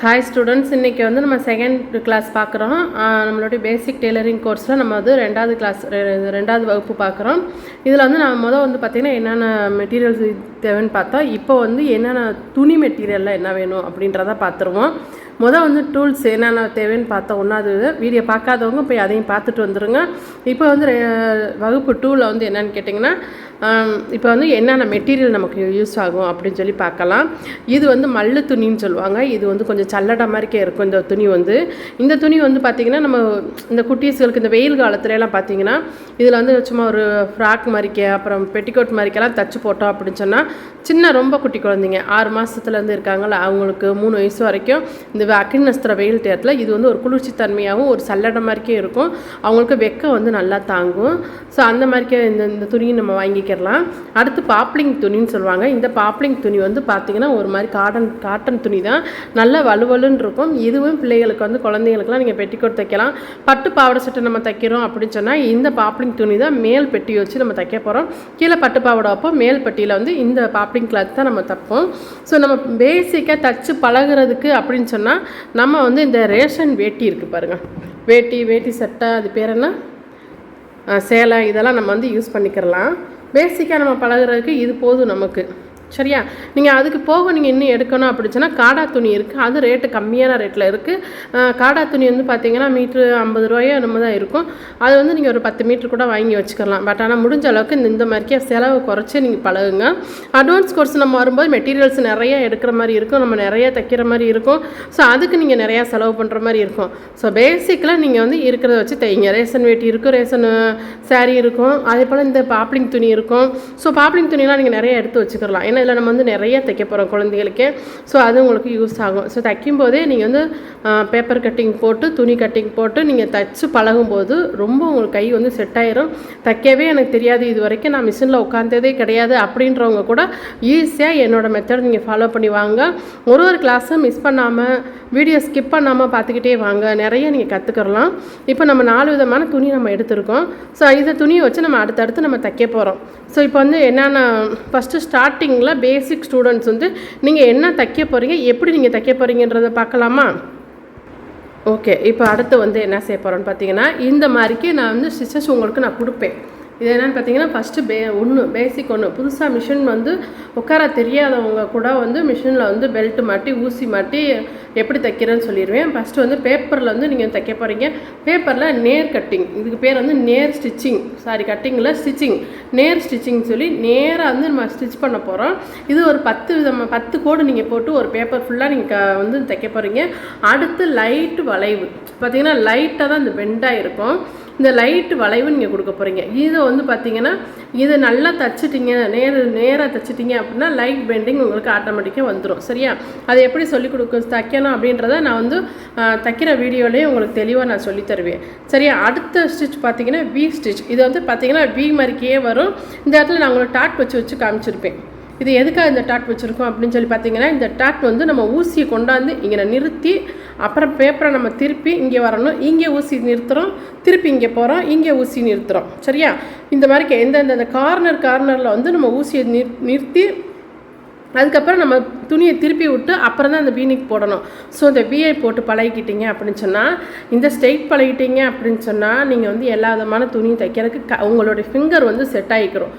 Hi students, இன்றைக்கி வந்து நம்ம செகண்ட் கிளாஸ் பார்க்குறோம். நம்மளுடைய பேசிக் டெய்லரிங் கோர்ஸில் நம்ம வந்து ரெண்டாவது வகுப்பு பார்க்குறோம். இதில் வந்து நான் வந்து பார்த்திங்கன்னா என்னென்ன மெட்டீரியல்ஸ் தேவைன்னு பார்த்தா, இப்போ வந்து என்னென்ன துணி மெட்டீரியலில் என்ன வேணும் அப்படின்றத பார்த்துருவோம். வந்து டூல்ஸ் என்னென்ன தேவைன்னு பார்த்தோம். ஒன்றாவது வீடியோ பார்க்காதவங்க போய் அதையும் பார்த்துட்டு வந்துடுங்க. இப்போ வந்து வகுப்பு 2ல் வந்து என்னென்னு கேட்டிங்கன்னா, இப்போ வந்து என்னென்ன மெட்டீரியல் நமக்கு யூஸ் ஆகும் அப்படின்னு சொல்லி பார்க்கலாம். இது வந்து மல்லு துணின்னு சொல்லுவாங்க. இது வந்து கொஞ்சம் சல்லடை மாதிரிக்கே இருக்கும். இந்த துணி வந்து பார்த்திங்கன்னா, நம்ம இந்த குட்டீஸ்களுக்கு இந்த வெயில் காலத்துலலாம் பார்த்திங்கன்னா, இதில் வந்து சும்மா ஒரு ஃப்ராக் மாதிரிக்கே அப்புறம் பெட்டிக்கோட் மாதிரிக்கெல்லாம் தச்சு போட்டோம் அப்படின்னு சொன்னால், ரொம்ப குட்டி குழந்தைங்க 6 மாதத்துலேருந்து இருக்காங்கள, அவங்களுக்கு 3 வயசு வரைக்கும் இந்த அக்கினஸ்திர வெயில் தேரத்தில் இது வந்து ஒரு குளிர்ச்சி தன்மையாகவும் ஒரு சல்லடை மாதிரிக்கே இருக்கும். அவங்களுக்கு வெக்க வந்து நல்லா தாங்கும். ஸோ அந்த மாதிரிக்கே இந்த துணியை நம்ம வாங்கிக்கலாம். அடுத்து பாப்ளிங் துணின்னு சொல்லுவாங்க. இந்த பாப்ளிங் துணி வந்து பார்த்திங்கன்னா ஒரு மாதிரி காட்டன் துணி தான், நல்லா வலுவலுன்னு இருக்கும். இதுவும் பிள்ளைகளுக்கு வந்து குழந்தைங்களுக்குலாம் நீங்கள் பெட்டிக்கோட் தைக்கலாம். பட்டு பாவாடை சட்டை நம்ம தைக்கிறோம் அப்படின்னு சொன்னால் இந்த பாப்ளிங் துணி தான் மேல் பெட்டி வச்சு நம்ம தைக்க போகிறோம். கீழே பட்டு பாவாடை வைப்போம், மேல் பெட்டியில் வந்து இந்த பாப்ளிங் கிளாத் தான் நம்ம தைப்போம். ஸோ நம்ம பேசிக்காக தச்சு பழகிறதுக்கு அப்படின்னு சொன்னால் நம்ம வந்து இந்த ரேஷன் வேட்டி இருக்குது பாருங்கள், வேட்டி சட்டை, அது பேர் என்ன, சேலை, இதெல்லாம் நம்ம வந்து யூஸ் பண்ணிக்கிறலாம். பேசிக்காக நம்ம பழகிறதுக்கு இது போதும் நமக்கு. சரியா? நீங்கள் அதுக்கு போக நீங்கள் இன்னும் எடுக்கணும் அப்படின்னு சொன்னால் காடா துணி இருக்குது. அது ரேட்டு கம்மியான ரேட்டில் இருக்குது. காடா துணி வந்து பார்த்திங்கன்னா மீட்ரு 50 ரூபாயோ நம்ம தான் இருக்கும். அது வந்து நீங்கள் ஒரு 10 மீட்ரு கூட வாங்கி வச்சுக்கலாம். பட் ஆனால் முடிஞ்ச அளவுக்கு இந்த மாதிரிக்கே செலவு குறைச்சி நீங்கள் பழகுங்க. அட்வான்ஸ் கோர்ஸ் நம்ம வரும்போது மெட்டீரியல்ஸ் நிறையா எடுக்கிற மாதிரி இருக்கும், நம்ம நிறையா தைக்கிற மாதிரி இருக்கும். ஸோ அதுக்கு நீங்கள் நிறையா செலவு பண்ணுற மாதிரி இருக்கும். ஸோ பேசிக்கில் நீங்கள் வந்து இருக்கிறத வச்சு தைங்க. ரேஷன் வேட்டி இருக்கும், ரேஷன் சாரீ இருக்கும், அதே போல் இந்த பாப்ளிங் துணி இருக்கும். ஸோ பாப்ளிங் துணியெலாம் நீங்கள் நிறையா எடுத்து வச்சுக்கலாம். ஏன்னா இதில் நம்ம வந்து நிறைய தைக்க போகிறோம் குழந்தைகளுக்கு. ஸோ அது உங்களுக்கு யூஸ் ஆகும். ஸோ தைக்கும்போதே நீங்கள் வந்து பேப்பர் கட்டிங் போட்டு துணி கட்டிங் போட்டு நீங்கள் தைச்சு பழகும்போது ரொம்ப உங்களுக்கு கை வந்து செட் ஆயிரும். தைக்கவே எனக்கு தெரியாது, இது வரைக்கும் நான் மிஷினில் உட்காந்ததே கிடையாது அப்படின்றவங்க கூட ஈஸியாக என்னோடய மெத்தட் நீங்கள் ஃபாலோ பண்ணி வாங்க. ஒரு கிளாஸும் மிஸ் பண்ணாமல், வீடியோ ஸ்கிப் பண்ணாமல் பார்த்துக்கிட்டே வாங்க. நிறைய நீங்கள் கற்றுக்கலாம். இப்போ நம்ம 4 விதமான துணி நம்ம எடுத்துருக்கோம். ஸோ இந்த துணியை வச்சு நம்ம அடுத்தடுத்து நம்ம தைக்க போகிறோம். ஸோ இப்போ வந்து என்னென்ன ஃபஸ்ட்டு ஸ்டார்டிங்கில் பேசிக் ஸ்டூடெண்ட்ஸ் வந்து நீங்கள் என்ன தைக்க போகிறீங்க, எப்படி நீங்கள் தைக்க போகிறீங்கன்றதை பார்க்கலாமா? ஓகே, இப்போ அடுத்து வந்து என்ன செய்ய போகிறோன்னு பார்த்தீங்கன்னா, இந்த மாதிரிக்கு நான் வந்து ஸ்டிச்சஸ் உங்களுக்கு நான் கொடுப்பேன். இது என்னென்னு பார்த்தீங்கன்னா, ஃபஸ்ட்டு பேசிக் ஒன்று. புதுசாக மிஷின் வந்து உட்கார தெரியாதவங்க கூட வந்து மிஷினில் வந்து பெல்ட்டு மாட்டி ஊசி மாட்டி எப்படி தைக்கிறேன்னு சொல்லிடுவேன். ஃபஸ்ட்டு வந்து பேப்பரில் வந்து நீங்கள் தைக்க போகிறீங்க. பேப்பரில் நேர் கட்டிங், இதுக்கு பேர் வந்து நேர் ஸ்டிச்சிங், கட்டிங்கில் ஸ்டிச்சிங், நேர் ஸ்டிச்சிங் சொல்லி நேராக வந்து நம்ம ஸ்டிச் பண்ண போகிறோம். இது ஒரு 10 கோடு நீங்கள் போட்டு ஒரு பேப்பர் ஃபுல்லாக நீங்கள் வந்து தைக்க போகிறீங்க. அடுத்து லைட்டு வளைவு பார்த்திங்கன்னா லைட்டாக தான் இந்த பெண்டாக இருக்கும். இந்த லைட்டு வளைவு நீங்கள் கொடுக்க போகிறீங்க. இதை வந்து பார்த்திங்கன்னா இதை நல்லா தைச்சிட்டிங்க, நேராக தைச்சிட்டிங்க அப்படின்னா லைட் பெண்டிங் உங்களுக்கு ஆட்டோமேட்டிக்காக வந்துடும். சரியா? அதை எப்படி சொல்லிக் தைக்கணும் அப்படின்றத நான் வந்து தைக்கிற வீடியோலேயே உங்களுக்கு தெளிவாக நான் சொல்லி தருவேன். சரியா? அடுத்த ஸ்டிச் பார்த்திங்கன்னா வி ஸ்டிச். இது வந்து பார்த்திங்கன்னா வி மாதிரிக்கே வரும். இந்த இடத்துல நான் உங்களுக்கு டாட் வச்சு காமிச்சிருப்பேன். இது எதுக்காக இந்த டாட் வச்சுருக்கோம் அப்படின்னு சொல்லி பார்த்தீங்கன்னா, இந்த டாட் வந்து நம்ம ஊசியை கொண்டாந்து இங்கே நிறுத்தி அப்புறம் பேப்பரை நம்ம திருப்பி இங்கே வரணும். இங்கே ஊசி நிறுத்துகிறோம், திருப்பி இங்கே போகிறோம், இங்கே ஊசி நிறுத்துகிறோம். சரியா? இந்த மாதிரி எந்தெந்த கார்னரில் வந்து நம்ம ஊசியை நிறுத்தி அதுக்கப்புறம் நம்ம துணியை திருப்பி விட்டு அப்புறம் தான் அந்த வீனிக்கு போடணும். ஸோ இந்த வீயை போட்டு பழகிக்கிட்டீங்க அப்படின்னு சொன்னால், இந்த ஸ்ட்ரெயிட் பழகிட்டீங்க அப்படின்னு சொன்னால், நீங்கள் வந்து எல்லா விதமான துணியும் தைக்கிறதுக்கு உங்களுடைய ஃபிங்கர் வந்து செட் ஆகிக்கிறோம்.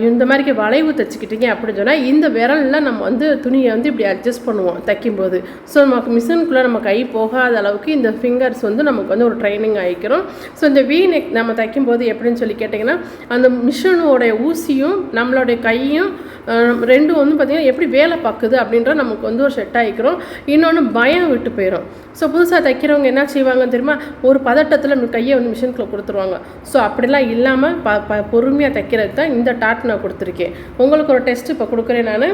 இந்த மாதிரிக்கு வளைவு தைச்சிக்கிட்டீங்க அப்படின்னு சொன்னால், இந்த விரலில் நம்ம வந்து துணியை வந்து இப்படி அட்ஜஸ்ட் பண்ணுவோம் தைக்கும்போது. ஸோ நமக்கு மிஷினுக்குள்ளே நம்ம கை போகாத அளவுக்கு இந்த ஃபிங்கர்ஸ் வந்து நமக்கு வந்து ஒரு ட்ரைனிங் ஆகிக்கிறோம். ஸோ இந்த வீ நெக் நம்ம தைக்கும்போது எப்படின்னு சொல்லி கேட்டிங்கன்னா, அந்த மிஷினோடைய ஊசியும் நம்மளுடைய கையும் ரெண்டும் வந்து பார்த்திங்கன்னா எப்படி வேலை பார்க்குது அப்படின்ற நமக்கு வந்து ஒரு செட் ஆகிக்கிறோம். இன்னொன்று பயம் விட்டு போயிடும். ஸோ புதுசாக தைக்கிறவங்க என்ன செய்வாங்கன்னு தெரியுமா, ஒரு பதட்டத்தில் நம்ம கையை வந்து மிஷினுக்குள்ளே கொடுத்துருவாங்க. ஸோ அப்படிலாம் இல்லாமல் பொறுமையாக தைக்கிறது தான் இந்த டாட் நான் கொடுத்துருக்கேன். உங்களுக்கு ஒரு டெஸ்ட் இப்போ கொடுக்குறேன் நான்.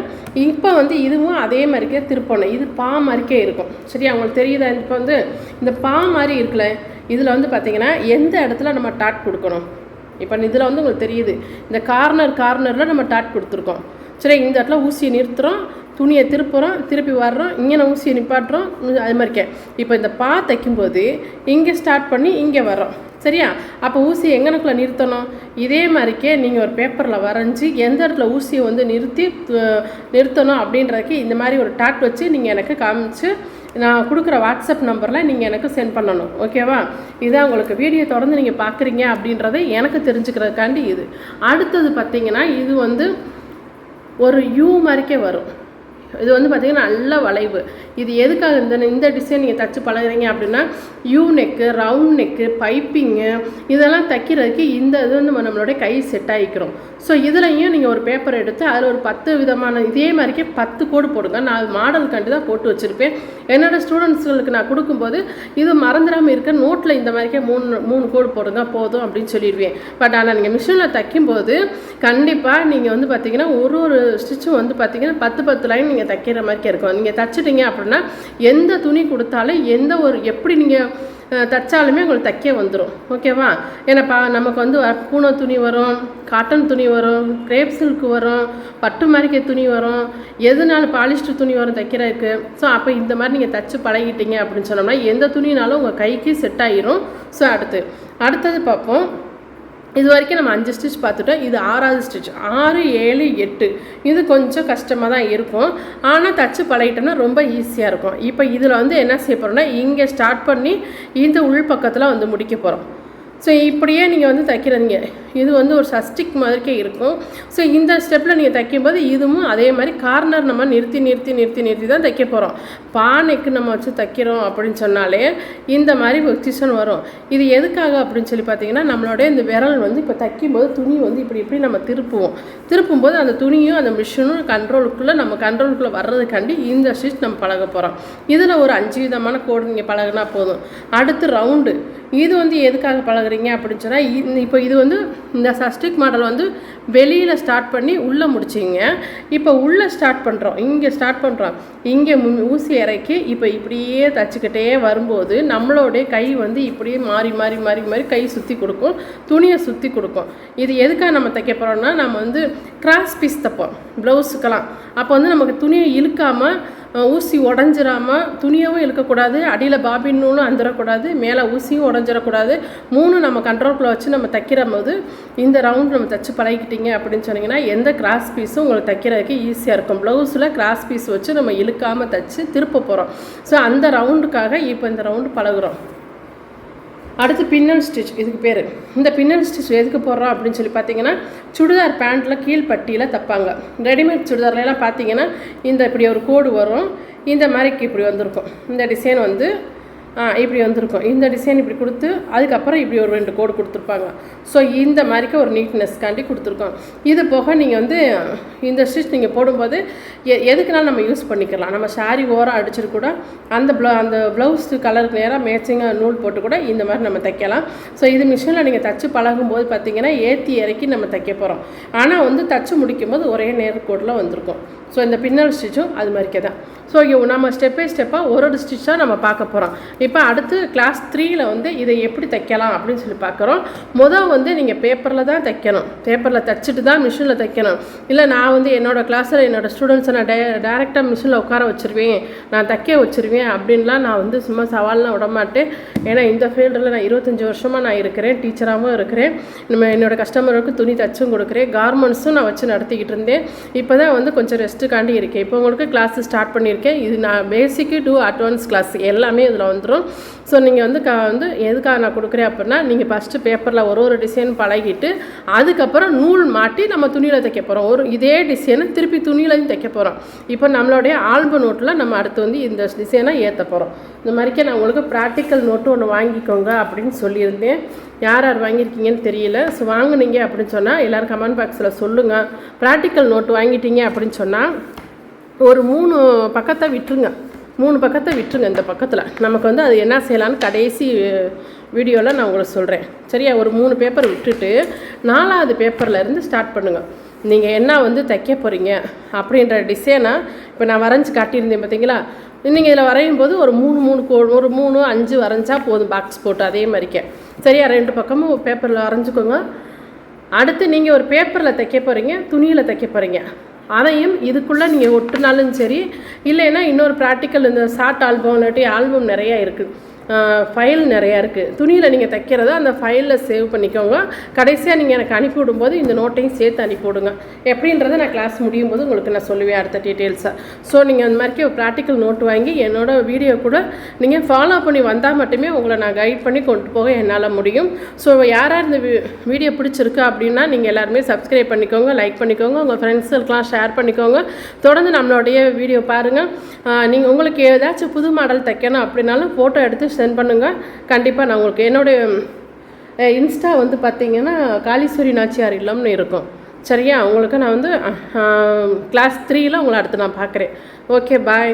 இப்போ வந்து இதுவும் அதே மாதிரிக்கே திருப்பணும். இது பா மாதிரிக்கே இருக்கும். சரியா? உங்களுக்கு தெரியுதா? இப்போ வந்து இந்த பா மாதிரி இருக்குல்ல, இதில் வந்து பார்த்திங்கன்னா எந்த இடத்துல நம்ம டாட் கொடுக்கணும். இப்போ இதில் வந்து உங்களுக்கு தெரியுது, இந்த கார்னரில் நம்ம டாட் கொடுத்துருக்கோம். சரி, இந்த இடத்துல ஊசியை நிறுத்துகிறோம், துணியை திருப்புறோம், திருப்பி வர்றோம், இங்கே ஊசியை நிப்பாட்டுறோம், அது மாதிரிக்கே. இப்போ இந்த பா தைக்கும்போது இங்கே ஸ்டார்ட் பண்ணி இங்கே வர்றோம், சரியா? அப்போ ஊசி எங்கனக்குள்ளே நிறுத்தணும்? இதே மாதிரிக்கே நீங்கள் ஒரு பேப்பரில் வரைஞ்சி எந்த இடத்துல ஊசியை வந்து நிறுத்தணும் அப்படின்றதுக்கு இந்த மாதிரி ஒரு டாட் வச்சு நீங்கள் எனக்கு காமிச்சு நான் கொடுக்குற வாட்ஸ்அப் நம்பரில் நீங்கள் எனக்கு சென்ட் பண்ணணும், ஓகேவா? இதான் உங்களுக்கு வீடியோ தொடர்ந்து நீங்கள் பார்க்குறீங்க அப்படின்றத எனக்கு தெரிஞ்சுக்கிறதுக்காண்டி இது. அடுத்தது பார்த்திங்கன்னா இது வந்து ஒரு யூ மாதிரிக்கே வரும். இது வந்து பார்த்திங்கன்னா நல்ல வளைவு. இது எதுக்காக இந்த டிசைன் நீங்கள் தைச்சி பழகுறீங்க அப்படின்னா you neck, round neck, piping இதெல்லாம் தைக்கிறதுக்கு இந்த இது வந்து நம்மளுடைய கை செட் ஆகிக்கிறோம். ஸோ இதுலையும் நீங்கள் ஒரு பேப்பர் எடுத்து அதில் ஒரு 10 விதமான இதே மாதிரிக்கே 10 கோடு போடுங்க. நான் மாடலுக்காண்டி தான் போட்டு வச்சுருப்பேன். என்னோடய ஸ்டூடெண்ட்ஸுகளுக்கு நான் கொடுக்கும்போது இது மறந்துடாமல் இருக்க நோட்டில் இந்த மாதிரிக்கே 3 கோடு போடுங்க போதும் அப்படின்னு சொல்லிடுவேன். பட் ஆனால் நீங்கள் மிஷினில் தைக்கும்போது கண்டிப்பாக நீங்கள் வந்து பார்த்திங்கன்னா ஒரு ஸ்டிச்சும் வந்து பார்த்திங்கன்னா 10 லைன் நீங்கள் தைக்கிற மாதிரிக்கே இருக்கும். நீங்கள் தைச்சிட்டிங்க அப்படின்னா எந்த துணி கொடுத்தாலும் எப்படி நீங்கள் தைச்சாலுமே உங்களுக்கு தைக்க வந்துடும், ஓகேவா? ஏன்னா நமக்கு வந்து பூனை துணி வரும், காட்டன் துணி வரும், கிரேப் சில்க் வரும், பட்டு மாதிரிக்கே துணி வரும், எதுனாலும் பாலிஸ்டர் துணி வரும் தைக்கிறதுக்கு. ஸோ அப்போ இந்த மாதிரி நீங்கள் தைச்சி பழகிட்டீங்க அப்படின்னு சொன்னோம்னா எந்த துணினாலும் உங்கள் கைக்கு செட் ஆகிரும். ஸோ அடுத்தது பார்ப்போம். இது வரைக்கும் நம்ம 5 ஸ்டிச் பார்த்துட்டோம். இது 6வது ஸ்டிச். 6, 7, 8 இது கொஞ்சம் கஷ்டமாக தான் இருக்கும். ஆனால் தச்சு பழகிட்டோம்னா ரொம்ப ஈஸியாக இருக்கும். இப்போ இதில் வந்து என்ன செய்ய போகிறோம்னா இங்கே ஸ்டார்ட் பண்ணி இந்த உள் பக்கத்தில் வந்து முடிக்க போகிறோம். ஸோ இப்படியே நீங்கள் வந்து தைக்கிறீங்க. இது வந்து ஒரு சஸ்டிக் மாதிரிக்கே இருக்கும். ஸோ இந்த ஸ்டெப்பில் நீங்கள் தைக்கும்போது இதுவும் அதே மாதிரி கார்னர் நம்ம நிறுத்தி தான் தைக்க போகிறோம். பானைக்கு நம்ம வச்சு தைக்கிறோம் அப்படின்னு சொன்னாலே இந்த மாதிரி பொசிஷன் வரும். இது எதுக்காக அப்படின்னு சொல்லி பார்த்தீங்கன்னா நம்மளோட இந்த விரல் வந்து இப்போ தைக்கும்போது துணி வந்து இப்படி நம்ம திருப்பும்போது அந்த துணியும் அந்த மிஷினும் கண்ட்ரோலுக்குள்ளே வர்றதுக்காண்டி இந்த ஸ்டிச் நம்ம பழக போகிறோம். இதில் ஒரு 5 விதமான கோடு நீங்கள் பழகினா போதும். அடுத்து ரவுண்டு. இது வந்து எதுக்காக பழகுறீங்க அப்படின்னு சொன்னால் இப்போ இது வந்து இந்த சஸ்டிக் மாடல் வந்து வெளியில் ஸ்டார்ட் பண்ணி உள்ளே முடிச்சிங்க. இப்போ உள்ளே இங்கே ஸ்டார்ட் பண்ணுறோம். இங்கே ஊசி இறக்கி இப்போ இப்படியே தச்சுக்கிட்டே வரும்போது நம்மளுடைய கை வந்து இப்படியே மாறி கை சுற்றி கொடுக்கும், துணியை சுற்றி கொடுக்கும். இது எதுக்காக நம்ம தைக்க போகிறோம்னா நம்ம வந்து கிராஸ் பீஸ் தைப்போம் ப்ளவுஸுக்கெல்லாம். அப்போ வந்து நமக்கு துணியை இழுக்காமல் ஊசி உடஞ்சிடாமல் துணியவும் இழுக்கக்கூடாது, அடியில் பாபின் நூலும் அந்துடக்கூடாது, மேலே ஊசியும் உடஞ்சிடக்கூடாது. 3 நம்ம கண்ட்ரோல்குள்ளே வச்சு நம்ம தைக்கிற போது இந்த ரவுண்ட் நம்ம தைச்சி பழகிட்டீங்க அப்படின்னு சொன்னீங்கன்னா எந்த கிராஸ் பீஸும் உங்களுக்கு தைக்கிறதுக்கு ஈஸியாக இருக்கும். ப்ளவுஸில் கிராஸ் பீஸ் வச்சு நம்ம இழுக்காமல் தைச்சி திருப்ப போகிறோம். ஸோ அந்த ரவுண்டுக்காக இப்போ இந்த ரவுண்டு பழகுறோம். அடுத்து பின்னல் ஸ்டிச். இதுக்கு பேர் இந்த பின்னல் ஸ்டிச் எதுக்கு போடுறோம் அப்படின்னு சொல்லி பார்த்தீங்கன்னா சுடிதார் பேண்ட்டில் கீழ்பட்டியில் தைப்பாங்க. ரெடிமேட் சுடிதார்லாம் பார்த்தீங்கன்னா இப்படி ஒரு கோடு வரும், இந்த மாதிரிக்கு இப்படி வந்திருக்கும். இந்த டிசைன் வந்து இப்படி வந்திருக்கும். இந்த டிசைன் இப்படி கொடுத்து அதுக்கப்புறம் இப்படி ஒரு 2 கோடு கொடுத்துருப்பாங்க. ஸோ இந்த மாதிரிக்கு ஒரு நீட்னஸ்க்காண்டி கொடுத்துருக்கோம். இது போக நீங்கள் வந்து இந்த ஸ்டிச் நீங்கள் போடும்போது எதுக்குனாலும் நம்ம யூஸ் பண்ணிக்கலாம். நம்ம சாரி ஓரம் அடிச்சுட்டு கூட அந்த ப்ளவுஸ் கலருக்கு நேராக மேட்சிங்காக நூல் போட்டு கூட இந்த மாதிரி நம்ம தைக்கலாம். ஸோ இது மிஷினில் நீங்கள் தச்சு பழகும்போது பார்த்தீங்கன்னா ஏற்றி இறக்கி நம்ம தைக்க போகிறோம். ஆனால் வந்து தச்சு முடிக்கும்போது ஒரே நேர்கோட்டில் வந்திருக்கும். ஸோ இந்த பின்னல் ஸ்டிச்சும் அது மாதிரிக்கே தான். ஸோ நம்ம ஸ்டெப் பை ஸ்டெப்பாக ஒரு ஸ்டிச்சாக நம்ம பார்க்க போகிறோம். இப்போ அடுத்து கிளாஸ் 3ல் வந்து இதை எப்படி தைக்கலாம் அப்படின்னு சொல்லி பார்க்குறோம். வந்து நீங்கள் பேப்பரில் தான் தைக்கணும். பேப்பரில் தைச்சிட்டு தான் மிஷினில் தைக்கணும். இல்லை நான் வந்து என்னோடய கிளாஸில் என்னோடய ஸ்டூடெண்ட்ஸை நான் டேரெக்டாக மிஷினில் உட்கார வச்சுருவேன், நான் தைக்க வச்சுருவேன் அப்படின்லாம் நான் வந்து சும்மா சவால்லாம் விடமாட்டேன். ஏன்னா இந்த ஃபீல்டில் நான் 25 வருஷமாக நான் இருக்கிறேன், டீச்சராகவும் இருக்கிறேன். என்னோடய கஸ்டமருக்கு துணி தச்சும் கொடுக்குறேன், கார்மெண்ட்ஸும் நான் வச்சு நடத்திக்கிட்டு இருந்தேன். இப்போ தான் வந்து கொஞ்சம் ரெஸ்ட்டுக்காண்டி இருக்கேன். இப்போ உங்களுக்கு கிளாஸ் ஸ்டார்ட் பண்ணியிருக்கேன். இது நான் பேசிக்கு டு அட்வான்ஸ் கிளாஸ் எல்லாமே இதில் வந்துடும். ஸோ நீங்கள் வந்து எதுக்காக நான் கொடுக்குறேன் அப்படின்னா நீங்கள் ஃபஸ்ட்டு பேப்பரில் ஒரு டிசைன் பழகிட்டு அதுக்கப்புறம் நூல் மாட்டி நம்ம துணியில் தைக்க போகிறோம். இதே டிசைனை திருப்பி துணியிலையும் தைக்க போகிறோம். இப்போ நம்மளுடைய ஆல்பம் நோட்டில் நம்ம அடுத்து வந்து இந்த டிசைனை ஏற்ற போகிறோம். இந்த மாதிரிக்கே நான் உங்களுக்கு ப்ராக்டிக்கல் நோட்டு ஒன்று வாங்கிக்கோங்க அப்படின்னு சொல்லியிருந்தேன். யார் வாங்கியிருக்கீங்கன்னு தெரியல. ஸோ வாங்கினீங்க அப்படின்னு சொன்னால் எல்லோரும் கமெண்ட் பாக்ஸில் சொல்லுங்கள். ப்ராக்டிக்கல் நோட்டு வாங்கிட்டீங்க அப்படின்னு சொன்னால் ஒரு 3 பக்கத்தை விட்டுருங்க. 3 பக்கத்தை விட்டுருங்க. இந்த பக்கத்தில் நமக்கு வந்து அது என்ன செய்யலான்னு கடைசி வீடியோவில் நான் உங்களுக்கு சொல்கிறேன். சரியா? ஒரு 3 பேப்பர் விட்டுட்டு 4வது பேப்பரில் இருந்து ஸ்டார்ட் பண்ணுங்கள். நீங்கள் என்ன வந்து தைக்க போகிறீங்க அப்படின்ற டிசைனை இப்போ நான் வரைஞ்சி காட்டியிருந்தேன் பார்த்தீங்களா? நீங்கள் இதில் வரையும் போது ஒரு 3 5 வரைஞ்சா போதும், பாக்ஸ் போட்டு அதே மாதிரிக்கே. சரியா? 2 பக்கமும் பேப்பரில் வரைஞ்சிக்கோங்க. அடுத்து நீங்கள் ஒரு பேப்பரில் தைக்க போகிறீங்க, துணியில் தைக்க போகிறீங்க. அதையும் இதுக்குள்ளே நீங்கள் ஒட்டுனாலும் சரி, இல்லைன்னா இன்னொரு ப்ராக்டிக்கல் இந்த ஷார்ட் ஆல்பம் இல்லாட்டி ஆல்பம் நிறையா இருக்குது, ஃபைல் நிறையா இருக்குது. துணியில் நீங்கள் தைக்கிறத அந்த ஃபைலில் சேவ் பண்ணிக்கோங்க. கடைசியாக நீங்கள் எனக்கு அனுப்பிவிடும்போது இந்த நோட்டையும் சேர்த்து அனுப்பிவிடுங்க. எப்படின்றத நான் கிளாஸ் முடியும் போது உங்களுக்கு நான் சொல்லுவேன் அடுத்த டீட்டெயில்ஸாக. ஸோ நீங்கள் அந்த மாதிரி ஒரு ப்ராக்டிக்கல் நோட் வாங்கி என்னோடய வீடியோ கூட நீங்கள் ஃபாலோ பண்ணி வந்தால் மட்டுமே உங்களை நான் கைட் பண்ணி கொண்டு போக என்னால் முடியும். ஸோ யாராக இந்த வீடியோ பிடிச்சிருக்கு அப்படின்னா நீங்கள் எல்லாருமே சப்ஸ்கிரைப் பண்ணிக்கோங்க, லைக் பண்ணிக்கோங்க, உங்கள் ஃப்ரெண்ட்ஸுக்கெலாம் ஷேர் பண்ணிக்கோங்க. தொடர்ந்து நம்மளுடைய வீடியோ பாருங்கள். நீங்கள் உங்களுக்கு ஏதாச்சும் புது மாடல் தைக்கணும் அப்படின்னாலும் ஃபோட்டோ எடுத்து சென்ட் பண்ணுங்கள். கண்டிப்பாக நான் உங்களுக்கு என்னுடைய இன்ஸ்டா வந்து பார்த்திங்கன்னா காளீஸ்வரி நாச்சியார் இல்லம்னு இருக்கும். சரியா? உங்களுக்கு நான் வந்து கிளாஸ் 3ல் உங்களை அடுத்து நான் பார்க்குறேன். ஓகே, பாய்.